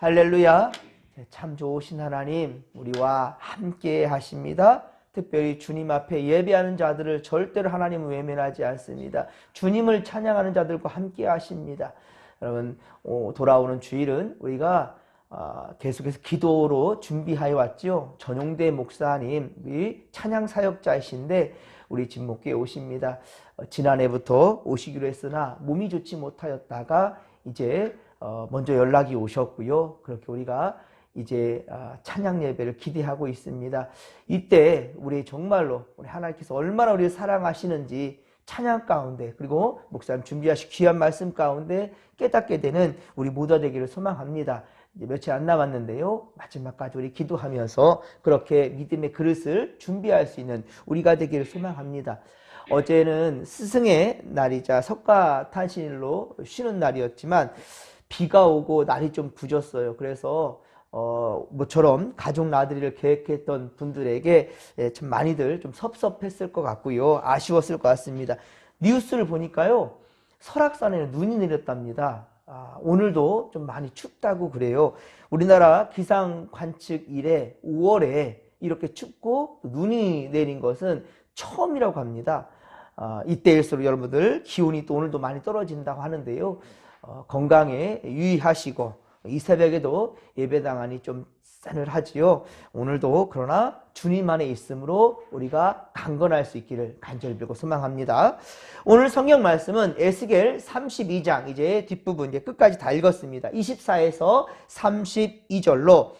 할렐루야. 참 좋으신 하나님, 우리와 함께 하십니다. 특별히 주님 앞에 예배하는 자들을 절대로 하나님은 외면하지 않습니다. 주님을 찬양하는 자들과 함께 하십니다. 여러분, 돌아오는 주일은 우리가 계속해서 기도로 준비하여 왔죠. 전용대 목사님, 우리 찬양 사역자이신데 우리 진목교에 오십니다. 지난해부터 오시기로 했으나 몸이 좋지 못하였다가 이제 먼저 연락이 오셨고요. 그렇게 우리가 이제 찬양 예배를 기대하고 있습니다. 이때 우리 정말로 우리 하나님께서 얼마나 우리를 사랑하시는지 찬양 가운데, 그리고 목사님 준비하신 귀한 말씀 가운데 깨닫게 되는 우리 모두가 되기를 소망합니다. 이제 며칠 안 남았는데요, 마지막까지 우리 기도하면서 그렇게 믿음의 그릇을 준비할 수 있는 우리가 되기를 소망합니다. 어제는 스승의 날이자 석가탄신일로 쉬는 날이었지만 비가 오고 날이 좀 굳었어요. 그래서 모처럼 가족 나들이를 계획했던 분들에게 참 많이들 좀 섭섭했을 것 같고요. 아쉬웠을 것 같습니다. 뉴스를 보니까요, 설악산에는 눈이 내렸답니다. 오늘도 좀 많이 춥다고 그래요. 우리나라 기상 관측 이래 5월에 이렇게 춥고 눈이 내린 것은 처음이라고 합니다. 이때일수록 여러분들 기온이 또 오늘도 많이 떨어진다고 하는데요. 건강에 유의하시고 이 새벽에도 예배당 안이 좀 싸늘하지요. 오늘도 그러나 주님 안에 있으므로 우리가 강건할 수 있기를 간절히 빌고 소망합니다. 오늘 성경 말씀은 에스겔 32장 이제 뒷부분 이제 끝까지 다 읽었습니다. 24에서 32절로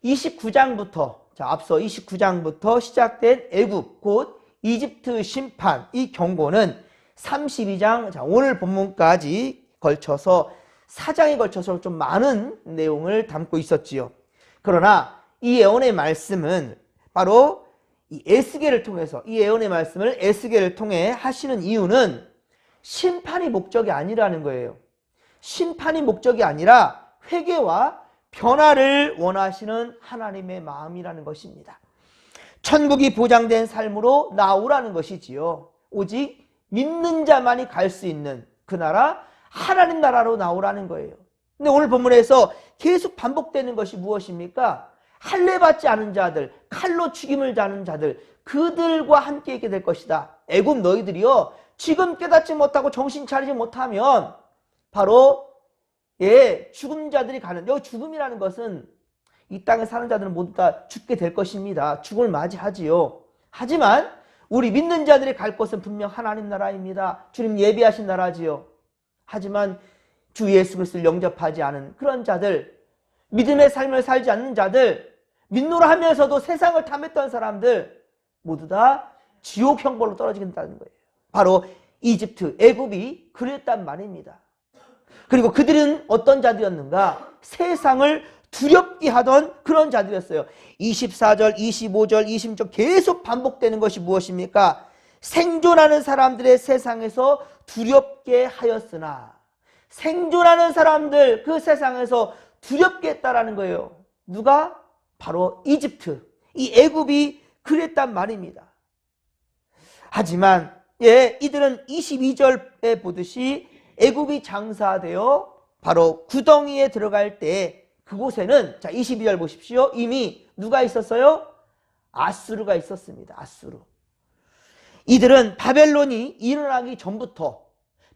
29장부터 앞서 29장부터 시작된 애굽 곧 이집트 심판 이 경고는 32장 오늘 본문까지 걸쳐서 4장에 걸쳐서 좀 많은 내용을 담고 있었지요. 그러나 이 예언의 말씀은 바로 이 에스겔을 통해서 이 예언의 말씀을 에스겔을 통해 하시는 이유는 심판이 목적이 아니라는 거예요. 심판이 목적이 아니라 회개와 변화를 원하시는 하나님의 마음이라는 것입니다. 천국이 보장된 삶으로 나오라는 것이지요. 오직 믿는 자만이 갈 수 있는 그 나라 하나님 나라로 나오라는 거예요. 근데 오늘 본문에서 계속 반복되는 것이 무엇입니까? 할례 받지 않은 자들, 칼로 죽임을 당하는 자들, 그들과 함께 있게 될 것이다. 애굽 너희들이요, 지금 깨닫지 못하고 정신 차리지 못하면 바로 죽은 자들이 가는, 여기 죽음이라는 것은 이 땅에 사는 자들은 모두 다 죽게 될 것입니다. 죽음을 맞이하지요. 하지만 우리 믿는 자들이 갈 곳은 분명 하나님 나라입니다. 주님 예비하신 나라지요. 하지만 주 예수 그리스도를 영접하지 않은 그런 자들, 믿음의 삶을 살지 않는 자들, 믿노라 하면서도 세상을 탐했던 사람들 모두 다 지옥 형벌로 떨어지겠다는 거예요. 바로 이집트, 애굽이 그랬단 말입니다. 그리고 그들은 어떤 자들이었는가? 세상을 두렵게 하던 그런 자들이었어요. 24절, 25절, 26절 계속 반복되는 것이 무엇입니까? 생존하는 사람들의 세상에서 두렵게 하였으나, 생존하는 사람들 그 세상에서 두렵게 했다라는 거예요. 누가? 바로 이집트, 이 애굽이 그랬단 말입니다. 하지만 이들은 22절에 보듯이 애굽이 장사되어 바로 구덩이에 들어갈 때 그곳에는, 자 22절 보십시오. 이미 누가 있었어요? 아수르가 있었습니다. 아수르. 이들은 바벨론이 일어나기 전부터,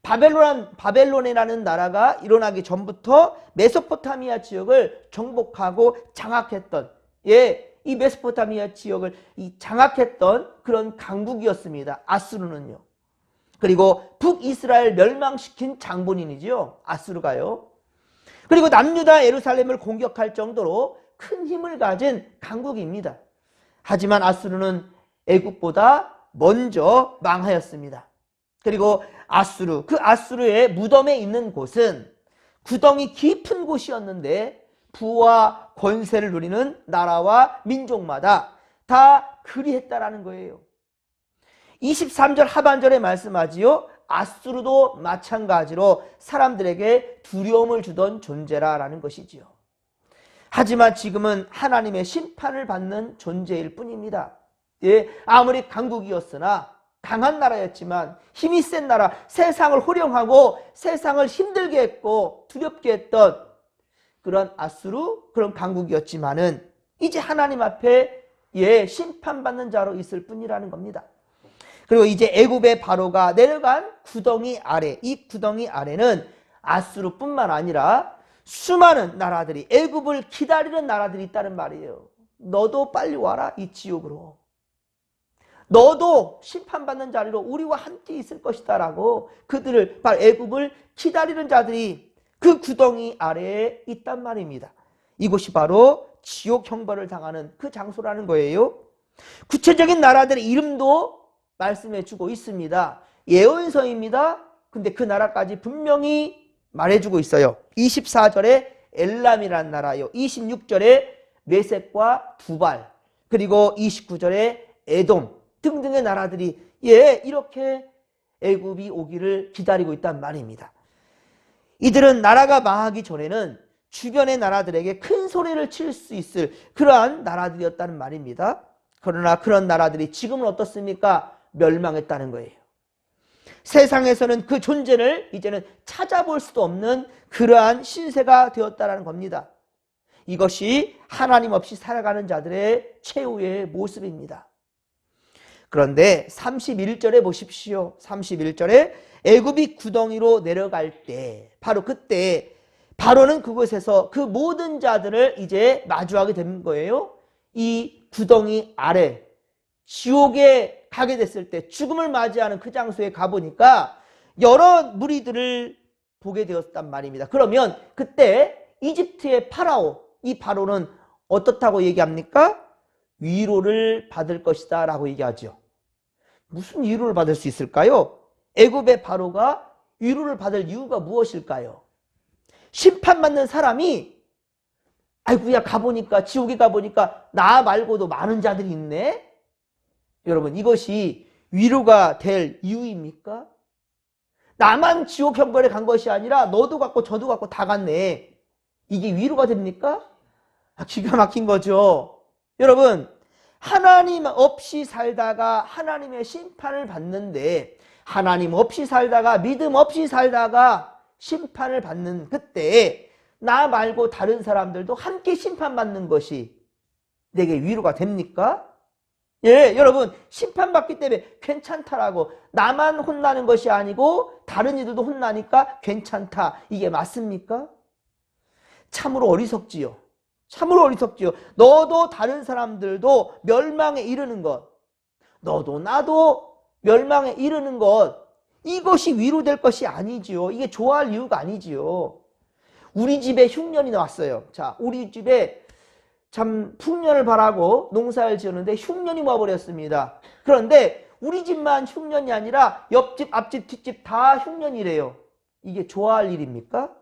바벨론이라는 나라가 일어나기 전부터 메소포타미아 지역을 정복하고 장악했던, 이 메소포타미아 지역을 장악했던 그런 강국이었습니다. 아수르는요. 그리고 북이스라엘 멸망시킨 장본인이지요. 아수르가요. 그리고 남유다 예루살렘을 공격할 정도로 큰 힘을 가진 강국입니다. 하지만 아수르는 애굽보다 먼저 망하였습니다. 그리고 아수르, 그 아수르의 무덤에 있는 곳은 구덩이 깊은 곳이었는데 부와 권세를 누리는 나라와 민족마다 다 그리했다라는 거예요. 23절 하반절에 말씀하지요. 아수르도 마찬가지로 사람들에게 두려움을 주던 존재라는 것이지요. 하지만 지금은 하나님의 심판을 받는 존재일 뿐입니다. 아무리 강국이었으나, 강한 나라였지만, 힘이 센 나라, 세상을 호령하고 세상을 힘들게 했고 두렵게 했던 그런 아수르 그런 강국이었지만은 이제 하나님 앞에 심판받는 자로 있을 뿐이라는 겁니다. 그리고 이제 애굽의 바로가 내려간 구덩이 아래, 이 구덩이 아래는 아수르뿐만 아니라 수많은 나라들이, 애굽을 기다리는 나라들이 있다는 말이에요. 너도 빨리 와라, 이 지옥으로. 너도 심판받는 자리로 우리와 함께 있을 것이다 라고 그들을, 바로 애굽을 기다리는 자들이 그 구덩이 아래에 있단 말입니다. 이곳이 바로 지옥 형벌을 당하는 그 장소라는 거예요. 구체적인 나라들의 이름도 말씀해 주고 있습니다. 예언서입니다. 근데 그 나라까지 분명히 말해주고 있어요. 24절에 엘람이라는 나라요. 26절에 메섹과 두발, 그리고 29절에 에돔 등등의 나라들이 이렇게 애굽이 오기를 기다리고 있단 말입니다. 이들은 나라가 망하기 전에는 주변의 나라들에게 큰 소리를 칠 수 있을 그러한 나라들이었다는 말입니다. 그러나 그런 나라들이 지금은 어떻습니까? 멸망했다는 거예요. 세상에서는 그 존재를 이제는 찾아볼 수도 없는 그러한 신세가 되었다는 겁니다. 이것이 하나님 없이 살아가는 자들의 최후의 모습입니다. 그런데 31절에 보십시오. 31절에 애굽이 구덩이로 내려갈 때, 바로 그때 바로는 그곳에서 그 모든 자들을 이제 마주하게 된 거예요. 이 구덩이 아래 지옥에 가게 됐을 때, 죽음을 맞이하는 그 장소에 가보니까 여러 무리들을 보게 되었단 말입니다. 그러면 그때 이집트의 파라오, 이 바로는 어떻다고 얘기합니까? 위로를 받을 것이다 라고 얘기하죠. 무슨 위로를 받을 수 있을까요? 애굽의 바로가 위로를 받을 이유가 무엇일까요? 심판받는 사람이 아이고야, 가보니까, 지옥에 가보니까 나 말고도 많은 자들이 있네. 여러분, 이것이 위로가 될 이유입니까? 나만 지옥 형벌에 간 것이 아니라 너도 갔고 저도 갔고 다 갔네. 이게 위로가 됩니까? 기가 막힌 거죠. 여러분, 하나님 없이 살다가 하나님의 심판을 받는데, 하나님 없이 살다가, 믿음 없이 살다가 심판을 받는 그때 나 말고 다른 사람들도 함께 심판받는 것이 내게 위로가 됩니까? 여러분, 심판받기 때문에 괜찮다라고, 나만 혼나는 것이 아니고 다른 이들도 혼나니까 괜찮다, 이게 맞습니까? 참으로 어리석지요. 참으로 어리석지요. 너도 다른 사람들도 멸망에 이르는 것, 너도 나도 멸망에 이르는 것, 이것이 위로될 것이 아니지요. 이게 좋아할 이유가 아니지요. 우리 집에 흉년이 왔어요. 자, 우리 집에 참 풍년을 바라고 농사를 지었는데 흉년이 와버렸습니다. 그런데 우리 집만 흉년이 아니라 옆집, 앞집, 뒷집 다 흉년이래요. 이게 좋아할 일입니까?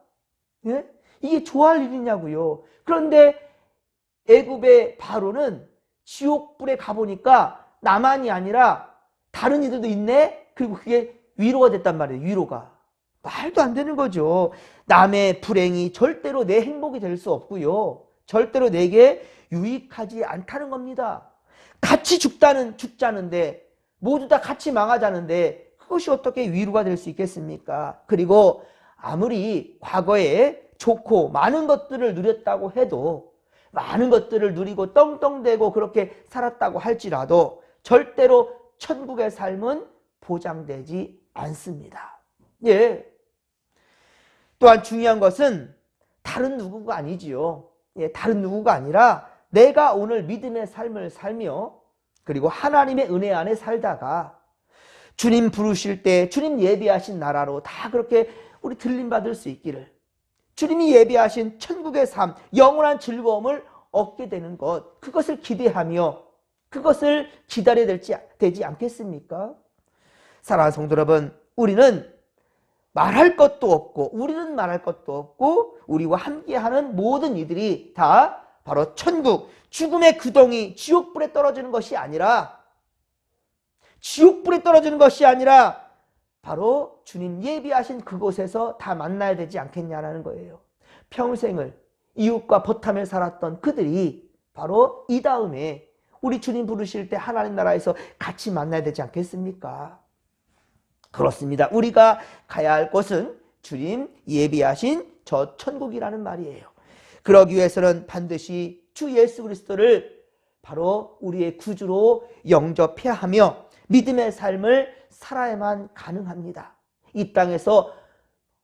예? 이게 좋아할 일이냐고요. 그런데 애굽의 바로는 지옥불에 가보니까 나만이 아니라 다른 이들도 있네? 그리고 그게 위로가 됐단 말이에요. 위로가. 말도 안 되는 거죠. 남의 불행이 절대로 내 행복이 될 수 없고요. 절대로 내게 유익하지 않다는 겁니다. 같이 죽자는데, 모두 다 같이 망하자는데 그것이 어떻게 위로가 될 수 있겠습니까? 그리고 아무리 과거에 좋고 많은 것들을 누렸다고 해도, 많은 것들을 누리고 떵떵대고 그렇게 살았다고 할지라도 절대로 천국의 삶은 보장되지 않습니다. 또한 중요한 것은 다른 누구가 아니지요. 다른 누구가 아니라 내가 오늘 믿음의 삶을 살며, 그리고 하나님의 은혜 안에 살다가 주님 부르실 때 주님 예비하신 나라로 다 그렇게 우리 들림받을 수 있기를, 주님이 예비하신 천국의 삶, 영원한 즐거움을 얻게 되는 것, 그것을 기대하며 그것을 기다려야 되지 않겠습니까? 사랑하는 성도 여러분, 우리는 말할 것도 없고, 우리는 말할 것도 없고, 우리와 함께하는 모든 이들이 다 바로 천국, 죽음의 구덩이, 지옥불에 떨어지는 것이 아니라, 바로 주님 예비하신 그곳에서 다 만나야 되지 않겠냐는 거예요. 평생을 이웃과 버타며 살았던 그들이 바로 이 다음에 우리 주님 부르실 때 하나님 나라에서 같이 만나야 되지 않겠습니까? 그렇습니다. 우리가 가야 할 곳은 주님 예비하신 저 천국이라는 말이에요. 그러기 위해서는 반드시 주 예수 그리스도를 바로 우리의 구주로 영접해야 하며 믿음의 삶을 살아야만 가능합니다. 이 땅에서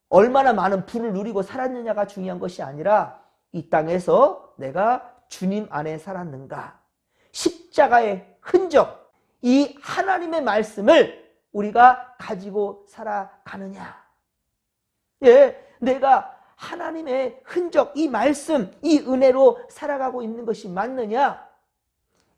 얼마나 많은 부를 누리고 살았느냐가 중요한 것이 아니라 이 땅에서 내가 주님 안에 살았는가, 십자가의 흔적, 이 하나님의 말씀을 우리가 가지고 살아가느냐. 예, 내가 하나님의 흔적, 이 말씀, 이 은혜로 살아가고 있는 것이 맞느냐?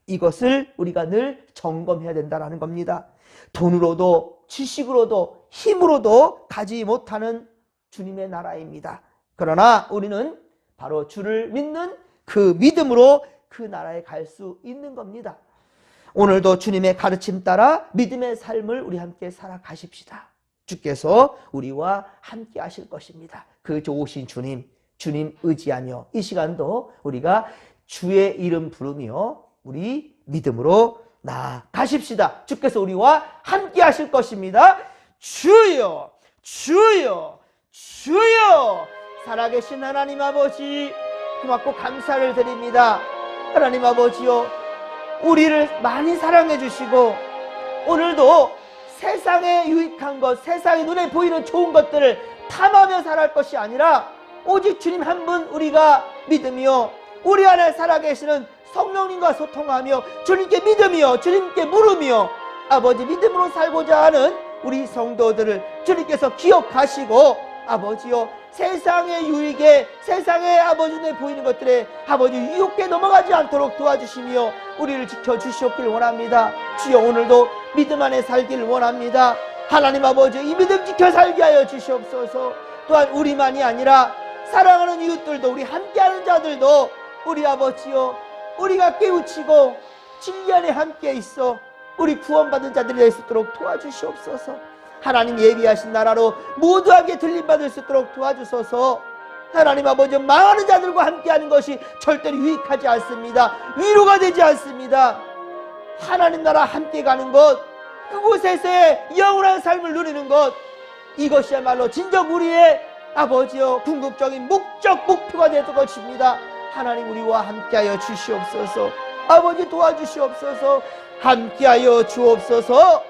이것을 우리가 늘 점검해야 된다는 겁니다. 돈으로도 지식으로도 힘으로도 가지 못하는 주님의 나라입니다. 그러나 우리는 바로 주를 믿는 그 믿음으로 그 나라에 갈 수 있는 겁니다. 오늘도 주님의 가르침 따라 믿음의 삶을 우리 함께 살아가십시다. 주께서 우리와 함께 하실 것입니다. 그 좋으신 주님 의지하며 이 시간도 우리가 주의 이름 부르며 우리 믿음으로 나아가십시다. 주께서 우리와 함께 하실 것입니다. 주여, 주여, 주여. 살아계신 하나님 아버지, 고맙고 감사를 드립니다. 하나님 아버지요, 우리를 많이 사랑해 주시고 오늘도 세상에 유익한 것, 세상의 눈에 보이는 좋은 것들을 탐하며 살아갈 것이 아니라 오직 주님 한 분 우리가 믿으며 우리 안에 살아계시는 성령님과 소통하며 주님께 믿으며 주님께 물으며 아버지 믿음으로 살고자 하는 우리 성도들을 주님께서 기억하시고 아버지요, 세상의 유익에, 세상의 아버지 눈에 보이는 것들에 아버지 유혹에 넘어가지 않도록 도와주시며 우리를 지켜주시옵길 원합니다. 주여, 오늘도 믿음 안에 살기를 원합니다. 하나님 아버지, 이 믿음 지켜 살게 하여 주시옵소서. 또한 우리만이 아니라 사랑하는 이웃들도, 우리 함께하는 자들도 우리 아버지요, 우리가 깨우치고 진리 안에 함께 있어 우리 구원받은 자들이 될 수 있도록 도와주시옵소서. 하나님 예비하신 나라로 모두에게 들림받을 수 있도록 도와주소서. 하나님 아버지, 망하는 자들과 함께하는 것이 절대로 유익하지 않습니다. 위로가 되지 않습니다. 하나님 나라 함께 가는 것, 그곳에서의 영원한 삶을 누리는 것, 이것이야말로 진정 우리의 아버지여 궁극적인 목적, 목표가 될 것입니다. 하나님 우리와 함께하여 주시옵소서. 아버지 도와주시옵소서. 함께하여 주옵소서.